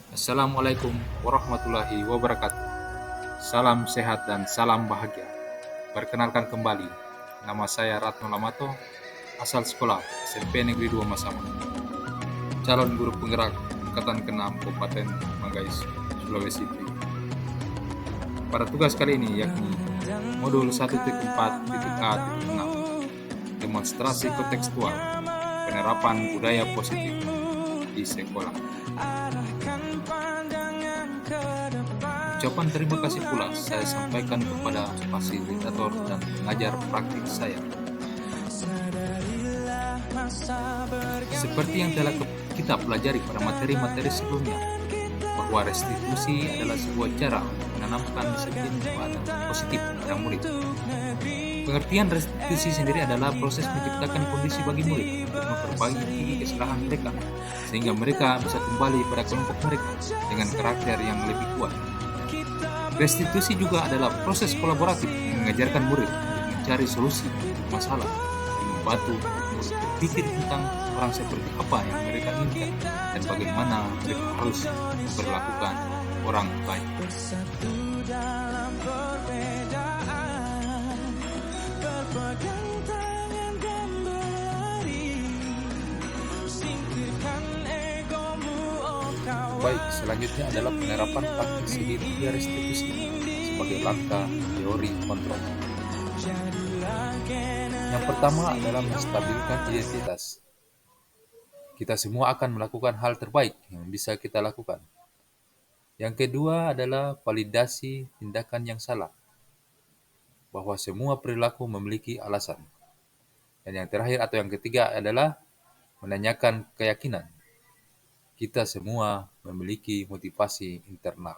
Assalamualaikum warahmatullahi wabarakatuh. Salam sehat dan salam bahagia. Perkenalkan kembali, nama saya Ratno Lamato, asal sekolah SMP Negeri 2 Masaman, calon guru penggerak Angkatan ke-6 Kabupaten Manggais, Sulawesi Tenggara. Pada tugas kali ini yakni modul 1.4.A.6, demonstrasi kontekstual penerapan budaya positif di sekolah. Ucapan terima kasih pula saya sampaikan kepada fasilitator dan pengajar praktik saya. Seperti yang telah kita pelajari pada materi-materi sebelumnya, bahwa restitusi adalah sebuah cara menanamkan disiplin positif pada murid. Pengertian restitusi sendiri adalah proses menciptakan kondisi bagi murid untuk memperbaiki kesalahan mereka, sehingga mereka bisa kembali pada kelompok mereka dengan karakter yang lebih kuat. Restitusi juga adalah proses kolaboratif yang mengajarkan murid untuk mencari solusi masalah dan membantu murid berpikir tentang orang seperti apa yang mereka inginkan dan bagaimana mereka harus memperlakukan orang baik. Baik, selanjutnya adalah penerapan praktik segi restitusi sebagai langkah teori kontrol. Yang pertama adalah menstabilkan identitas. Kita semua akan melakukan hal terbaik yang bisa kita lakukan. Yang kedua adalah validasi tindakan yang salah, bahwa semua perilaku memiliki alasan. Dan yang terakhir atau yang ketiga adalah menanyakan keyakinan. Kita semua memiliki motivasi internal.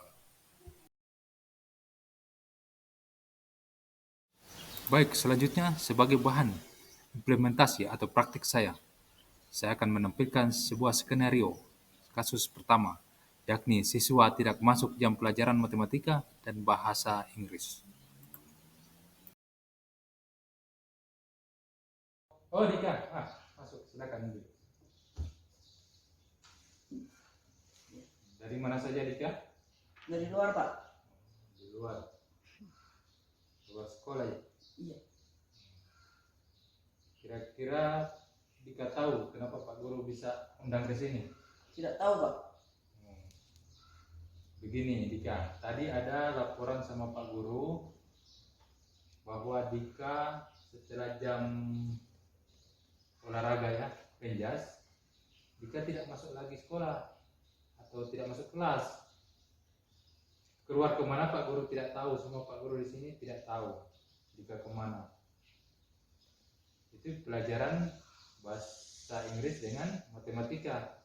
Baik, selanjutnya sebagai bahan implementasi atau praktik saya akan menampilkan sebuah skenario kasus pertama, yakni siswa tidak masuk jam pelajaran matematika dan bahasa Inggris. Oh, Dika, masuk, silakan. Dari mana saja, Dika? Dari luar, Pak. Di luar. Luar sekolah ya? Iya. Kira-kira Dika tahu kenapa Pak Guru bisa undang ke sini? Tidak tahu, Pak. Begini, Dika. Tadi ada laporan sama Pak Guru bahwa Dika setelah jam olahraga ya, penjas, Dika tidak masuk lagi sekolah atau tidak masuk kelas. Keluar kemana Pak Guru tidak tahu, semua Pak Guru di sini tidak tahu Dika kemana. Itu pelajaran bahasa Inggris dengan matematika.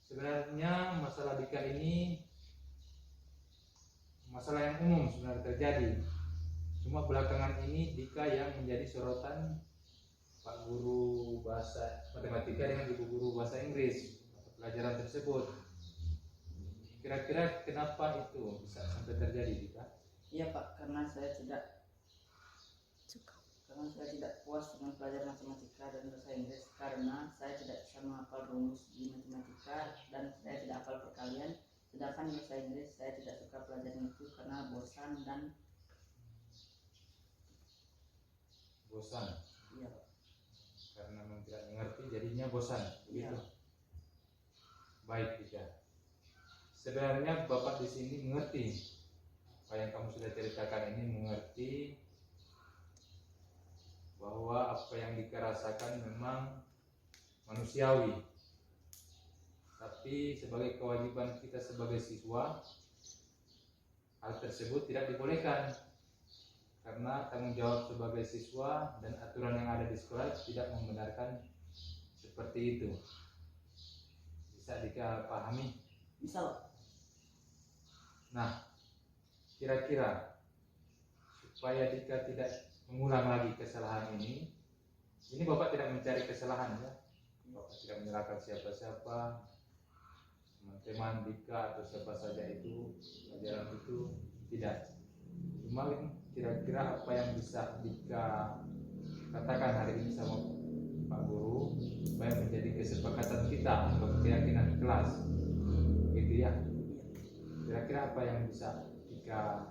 Sebenarnya masalah Dika ini masalah yang umum sebenarnya terjadi. Cuma belakangan ini Dika yang menjadi sorotan Pak Guru bahasa matematika dengan Ibu Guru bahasa Inggris atau pelajaran tersebut. Kira-kira kenapa itu bisa sampai terjadi, Dika? Iya, Pak, karena saya tidak puas dengan pelajaran matematika dan bahasa Inggris, karena saya tidak bisa menghafal rumus di matematika dan saya tidak hafal perkalian. Sedangkan bahasa Inggris saya tidak suka pelajaran itu karena bosan dan Bosan. iya, Pak. Karena memang tidak mengerti jadinya bosan. Iya. Begitu. Baik, Dika. Sebenarnya Bapak di sini mengerti apa yang kamu sudah ceritakan ini, mengerti bahwa apa yang Dika rasakan memang manusiawi. Tapi sebagai kewajiban kita sebagai siswa, hal tersebut tidak dibolehkan. Karena tanggung jawab sebagai siswa dan aturan yang ada di sekolah tidak membenarkan seperti itu. Bisa Dika pahami? Bisa, Pak. Nah, kira-kira supaya Dika tidak mengulang lagi kesalahan ini Bapak tidak mencari kesalahan ya. Bapak tidak menyalahkan siapa-siapa, teman-teman Dika atau siapa saja itu, pelajaran itu tidak. Cuma kira-kira apa yang bisa Dika katakan hari ini sama Pak Guru supaya menjadi kesepakatan kita atau keyakinan kelas begitu ya. Iya. Kira-kira apa yang bisa Dika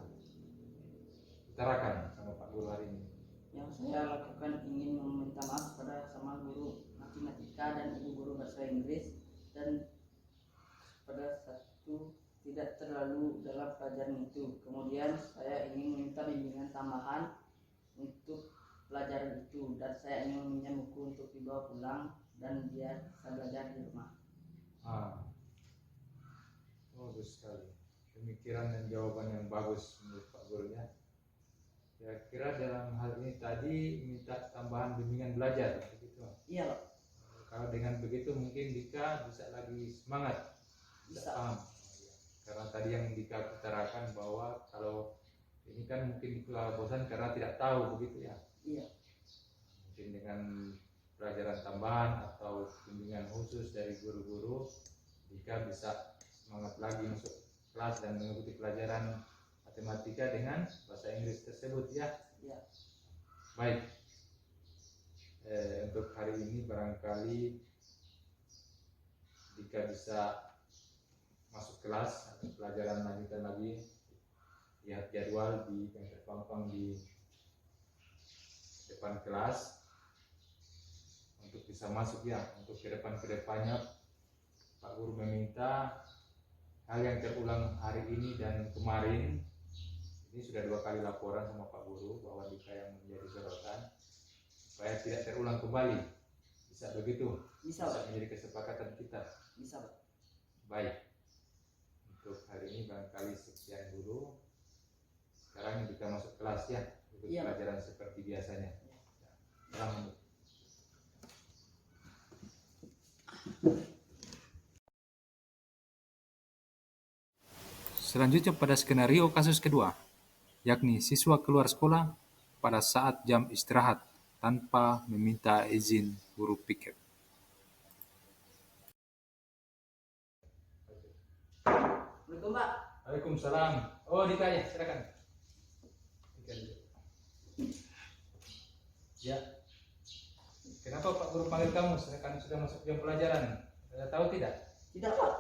utarakan sama Pak Guru hari ini? Yang saya lakukan ingin meminta maaf pada sama guru matematika dan ibu guru bahasa Inggris, dan pada satu tidak terlalu dalam pelajaran itu. Kemudian saya ingin meminta bimbingan tambahan untuk pelajaran itu, dan saya ingin meminjam buku untuk dibawa pulang dan biar bisa belajar di rumah. Bagus sekali. Pemikiran dan jawaban yang bagus menurut Pak Guru ya. Kira-kira dalam hal ini tadi minta tambahan bimbingan belajar begitu. Iya Pak. Kalau dengan begitu mungkin Dika bisa lagi semangat, bisa paham. Karena tadi yang Dika utarakan bahwa kalau ini kan mungkin bosan karena tidak tahu begitu ya. Iya. Mungkin dengan pelajaran tambahan atau bimbingan khusus dari guru-guru, Dika bisa semangat lagi masuk kelas dan mengikuti pelajaran matematika dengan bahasa Inggris tersebut ya. Iya. Baik. Untuk hari ini barangkali Dika bisa masuk kelas atau pelajaran lanjutan lagi, lihat jadwal yang terpampang di depan kelas untuk bisa masuk ya. Untuk kedepannya Pak Guru meminta hal yang terulang hari ini dan kemarin, ini sudah 2 kali laporan sama Pak Guru bahwa Dika yang menjadi sorotan, supaya tidak terulang kembali. Bisa begitu? Bisa menjadi kesepakatan kita. Bisa Pak. Baik. Untuk hari ini barangkali sekian dulu. Sekarang kita masuk kelas ya, ikut Iya. pelajaran seperti biasanya. Salam. Selanjutnya pada skenario kasus kedua, yakni siswa keluar sekolah pada saat jam istirahat tanpa meminta izin guru piket. Assalamualaikum Pak. Waalaikumsalam. Oh, Dika ya, silakan. Dika. Ya. Kenapa Pak Guru panggil kamu? Kan sudah masuk jam pelajaran. Sudah tahu tidak? Tidak Pak.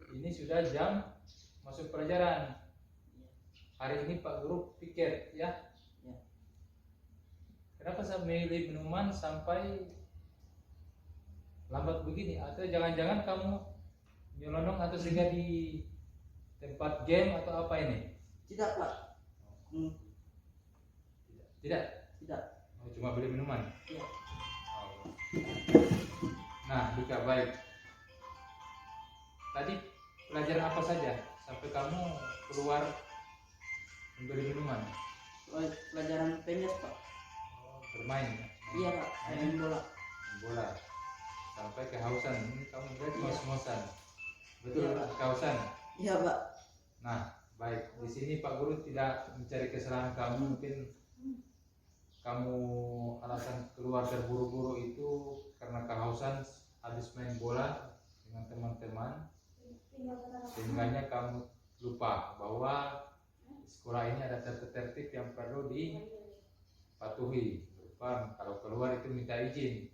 Ini sudah jam masuk pelajaran. Hari ini Pak Guru pikir ya. Kenapa saya memilih minuman sampai lambat begini? Atau jangan-jangan kamu nyelonong atau singgah di tempat game atau apa ini? Tidak Pak. Tidak. Tidak. Oh, cuma beli minuman. Iya. Nah, Dika, baik. Tadi pelajaran apa saja sampai kamu keluar membeli minuman? Pelajaran tenis Pak. Bermain ya? Iya Pak. Main bola. Bola. Sampai kehausan. Ini kamu berarti Iya. ngos-ngosan. Betul, Iya, Pak. kehausan. Iya Pak. Nah, baik. Di sini Pak Guru tidak mencari kesalahan kamu. Mungkin kamu alasan keluar terburu-buru itu karena kehausan habis main bola dengan teman-teman, sehingganya kamu lupa bahwa di sekolah ini ada tertib yang perlu dipatuhi. Berupa kalau keluar itu minta izin.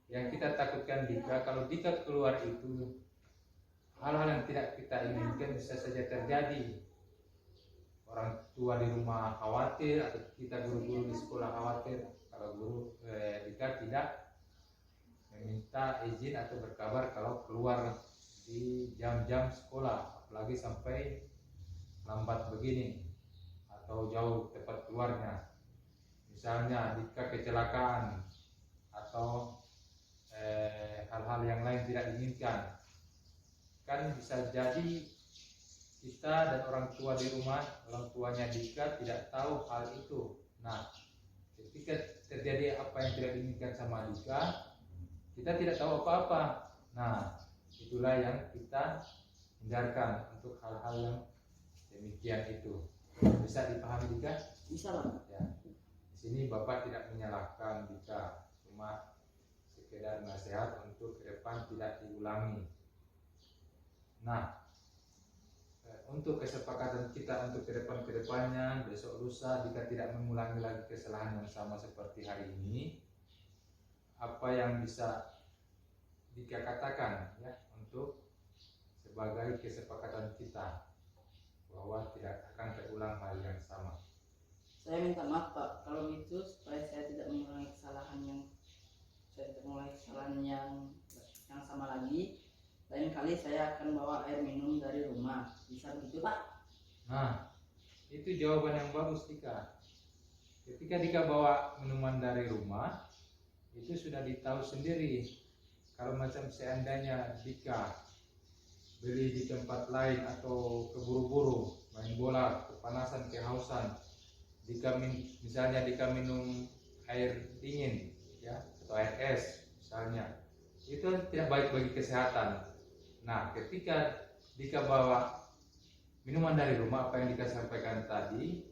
Yang kita takutkan Dika, kalau Dika keluar itu hal-hal yang tidak kita inginkan bisa saja terjadi. Orang tua di rumah khawatir, atau kita guru-guru di sekolah khawatir kalau Dika tidak meminta izin atau berkabar kalau keluar di jam-jam sekolah, apalagi sampai lambat begini atau jauh tempat keluarnya. Misalnya Dika kecelakaan atau hal-hal yang lain tidak diinginkan, kan bisa jadi kita dan orang tua di rumah, orang tuanya Dika tidak tahu hal itu. Nah, ketika terjadi apa yang tidak diinginkan sama Dika, kita tidak tahu apa-apa. Nah, itulah yang kita hindarkan untuk hal-hal yang demikian itu. Bisa dipahami Dika? Bisa Pak. Ya. Di sini Bapak tidak menyalahkan Dika, cuma sekedar nasihat untuk ke depan tidak diulangi. Nah, untuk kesepakatan kita untuk kedepannya, besok lusa Dika tidak mengulangi lagi kesalahan yang sama seperti hari ini. Apa yang bisa Dika katakan ya, untuk sebagai kesepakatan kita bahwa tidak akan terulang hal yang sama. Saya minta maaf Pak, kalau gitu supaya saya tidak mengulangi kesalahan yang sama lagi. Lain kali saya akan bawa air minum dari rumah. Bisa begitu Pak? Nah, itu jawaban yang bagus Dika. Ketika Dika bawa minuman dari rumah, itu sudah ditahu sendiri. Kalau macam seandainya Dika beli di tempat lain atau keburu-buru main bola, kepanasan, kehausan, misalnya Dika minum air dingin ya, atau air es misalnya, itu tidak baik bagi kesehatan. Nah, ketika Dika bawa minuman dari rumah, apa yang Dika sampaikan tadi,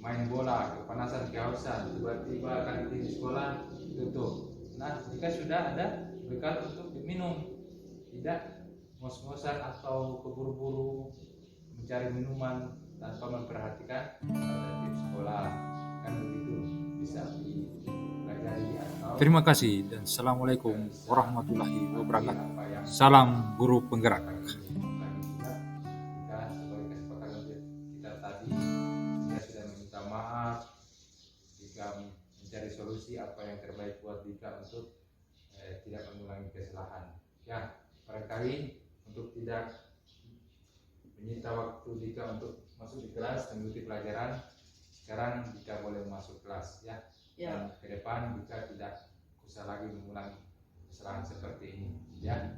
main bola, kepanasan, kehausan, tiba-tiba akan di sekolah tutup. Nah, Dika sudah ada bekal untuk diminum, tidak ngos-ngosan atau keburu-buru mencari minuman tanpa memperhatikan tertib sekolah. Kan begitu bisa dipelajari atau Terima kasih dan Assalamualaikum warahmatullahi wabarakatuh. apa yang Salam guru penggerak. kita sebagai kesepakatan kita tadi, kita sudah meminta maaf jika mencari solusi apa yang terbaik buat Dika untuk tidak mengulangi kesalahan. Ya, barangkali untuk tidak menyita waktu Dika untuk masuk di kelas mengikuti pelajaran, sekarang Dika boleh masuk kelas ya. Ya. Dan ke depan Dika tidak usah lagi mengulangi kesalahan seperti ini ya.